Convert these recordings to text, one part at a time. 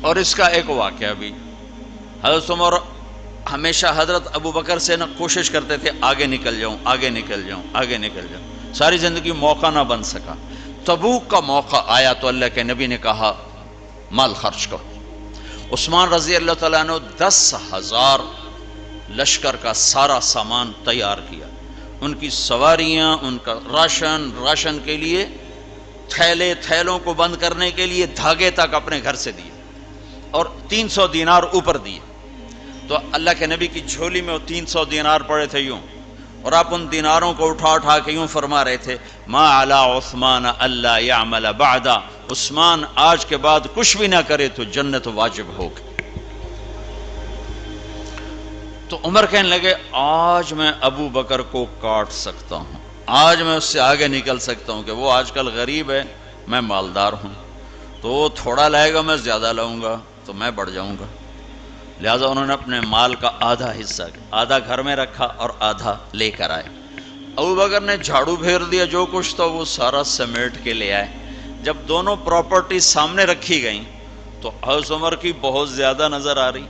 اور اس کا ایک واقعہ بھی، حضرت عمر ہمیشہ حضرت ابو بکر سے کوشش کرتے تھے آگے نکل جاؤں، آگے نکل جاؤں، آگے نکل جاؤں، ساری زندگی موقع نہ بن سکا۔ تبوک کا موقع آیا تو اللہ کے نبی نے کہا مال خرچ کرو۔ عثمان رضی اللہ تعالیٰ نے 10,000 لشکر کا سارا سامان تیار کیا، ان کی سواریاں، ان کا راشن کے لیے تھیلوں کو بند کرنے کے لیے دھاگے تک اپنے گھر سے دیے، اور 300 دینار اوپر دیے۔ تو اللہ کے نبی کی جھولی میں وہ 300 دینار پڑے تھے یوں، اور آپ ان دیناروں کو اٹھا کے یوں فرما رہے تھے ما علی عثمان اللہ یعمل بعدا، عثمان آج کے بعد کچھ بھی نہ کرے تو جنت واجب ہوگی۔ تو عمر کہنے لگے آج میں ابو بکر کو کاٹ سکتا ہوں، آج میں اس سے آگے نکل سکتا ہوں کہ وہ آج کل غریب ہے، میں مالدار ہوں، تو وہ تھوڑا لائے گا میں زیادہ لاؤں گا تو میں بڑھ جاؤں گا۔ لہٰذا انہوں نے اپنے مال کا آدھا حصہ، آدھا گھر میں رکھا اور آدھا لے کر آئے۔ ابو بکر نے جھاڑو پھیر دیا، جو کچھ تھا وہ سارا سمیٹ کے لے آئے۔ جب دونوں پراپرٹی سامنے رکھی گئیں تو حضرت عمر کی بہت زیادہ نظر آ رہی،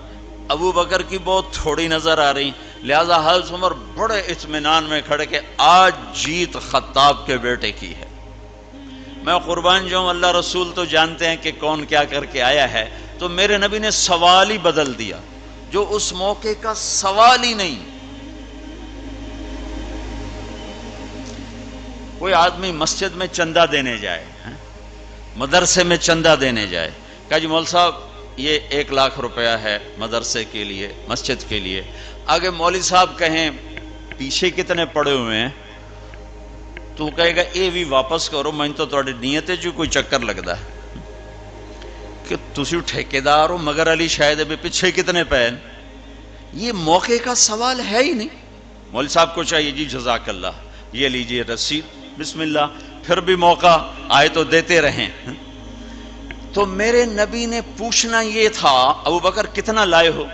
ابو بکر کی بہت تھوڑی نظر آ رہی، لہٰذا حضرت عمر بڑے اطمینان میں کھڑے کہ آج جیت خطاب کے بیٹے کی ہے۔ میں قربان جاؤں، اللہ رسول تو جانتے ہیں کہ کون کیا کر کے آیا ہے، تو میرے نبی نے سوال ہی بدل دیا جو اس موقع کا سوال ہی نہیں۔ کوئی آدمی مسجد میں چندہ دینے جائے، مدرسے میں چندہ دینے جائے، کہا جی مول صاحب یہ 1 لاکھ روپیہ ہے مدرسے کے لیے، مسجد کے لیے۔ آگے مولوی صاحب کہیں پیچھے کتنے پڑے ہوئے ہیں، تو کہے گا اے بھی واپس کرو، میں تو تھوڑی نیت ہے جو کوئی چکر لگتا ہے کہ تسی ٹھیکیدار ہو، مگر علی شاید ابھی پیچھے کتنے پین۔ یہ موقع کا سوال ہے ہی نہیں۔ مولوی صاحب کو چاہیے جی جزاک اللہ، یہ لیجئے رسید، بسم اللہ، پھر بھی موقع آئے تو دیتے رہیں۔ تو میرے نبی نے پوچھنا یہ تھا ابو بکر کتنا لائے ہو،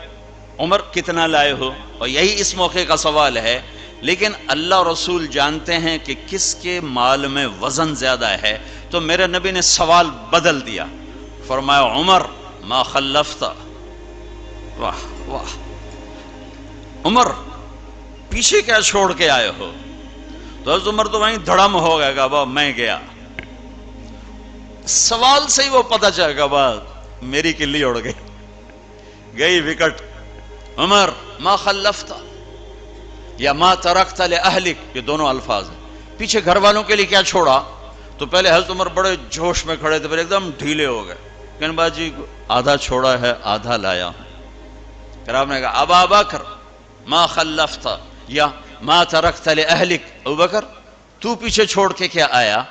عمر کتنا لائے ہو، اور یہی اس موقع کا سوال ہے۔ لیکن اللہ رسول جانتے ہیں کہ کس کے مال میں وزن زیادہ ہے، تو میرے نبی نے سوال بدل دیا، فرمایا عمر ما خلفتا، واہ واہ عمر پیچھے کیا چھوڑ کے آئے ہو؟ تو حضرت عمر تو وہیں دھڑم ہو گئے گا، با میں گیا، سوال سے ہی وہ پتہ چلے گا، بات میری کلی اڑ گئی وکٹ۔ عمر ما خلفتا یا ما ترکت لأہلک، یہ دونوں الفاظ ہیں، پیچھے گھر والوں کے لیے کیا چھوڑا؟ تو پہلے حضرت عمر بڑے جوش میں کھڑے تھے، پھر ایک دم ڈھیلے ہو گئے، کہنے باجی آدھا چھوڑا ہے آدھا لایا ہوں۔ پھر آپ نے کہا ابا بکر ما خلفت یا ما ترکت لأہلک، ابو بکر تو پیچھے چھوڑ کے کیا آیا،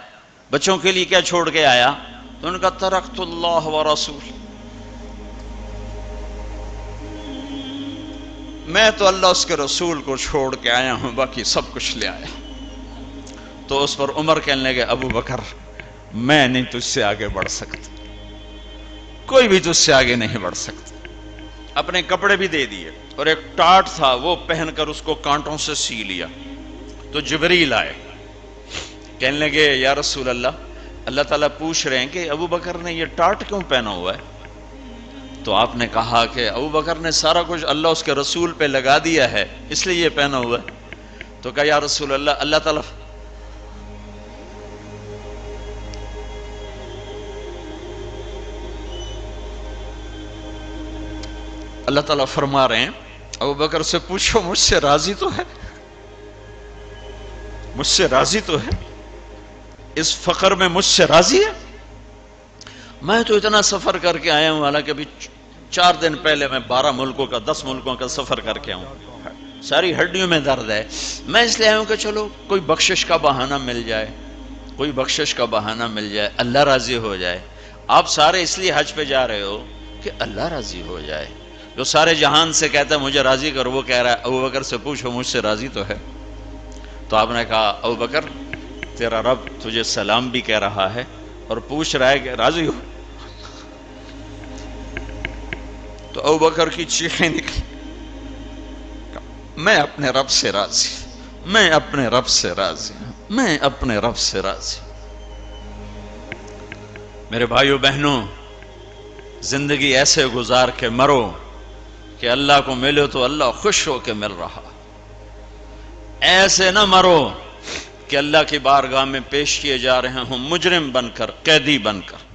بچوں کے لیے کیا چھوڑ کے آیا؟ تو انہوں نے کہا ترکت اللہ ورسول، میں تو اللہ اس کے رسول کو چھوڑ کے آیا ہوں، باقی سب کچھ لے آیا۔ تو اس پر عمر کہنے لگے ابو بکر میں نہیں تجھ سے آگے بڑھ سکتا، کوئی بھی تجھ سے آگے نہیں بڑھ سکتا۔ اپنے کپڑے بھی دے دیے، اور ایک ٹاٹ تھا وہ پہن کر اس کو کانٹوں سے سی لیا۔ تو جبریل آئے، کہنے لگے یا رسول اللہ، اللہ تعالیٰ پوچھ رہے ہیں کہ ابو بکر نے یہ ٹاٹ کیوں پہنا ہوا ہے؟ تو آپ نے کہا کہ ابو بکر نے سارا کچھ اللہ اس کے رسول پہ لگا دیا ہے، اس لیے یہ پہنا ہوا ہے۔ تو کہا یا رسول اللہ، اللہ تعالیٰ فرما رہے ہیں ابو بکر سے پوچھو مجھ سے راضی تو ہے، مجھ سے راضی تو ہے، اس فقر میں مجھ سے راضی ہے؟ میں تو اتنا سفر کر کے آیا ہوں، حالانکہ ابھی 4 دن پہلے میں 12 ملکوں کا 10 ملکوں کا سفر کر کے آؤں، ساری ہڈیوں میں درد ہے، میں اس لیے آیا ہوں کہ چلو کوئی بخشش کا بہانہ مل جائے، کوئی بخشش کا بہانہ مل جائے، اللہ راضی ہو جائے۔ آپ سارے اس لیے حج پہ جا رہے ہو کہ اللہ راضی ہو جائے۔ جو سارے جہان سے کہتا ہے مجھے راضی کر، وہ کہہ رہا ہے ابو بکر سے پوچھو مجھ سے راضی تو ہے۔ تو آپ نے کہا ابو بکر تیرا رب تجھے سلام بھی کہہ رہا ہے اور پوچھ رہا ہے کہ راضی ہو؟ تو ابو بکر کی چیخیں نکلی، میں اپنے رب سے راضی، میں اپنے رب سے راضی، میں اپنے رب سے راضی۔ میرے بھائیو بہنوں، زندگی ایسے گزار کے مرو کہ اللہ کو ملو تو اللہ خوش ہو کے مل رہا، ایسے نہ مرو کہ اللہ کی بارگاہ میں پیش کیے جا رہے ہوں مجرم بن کر، قیدی بن کر۔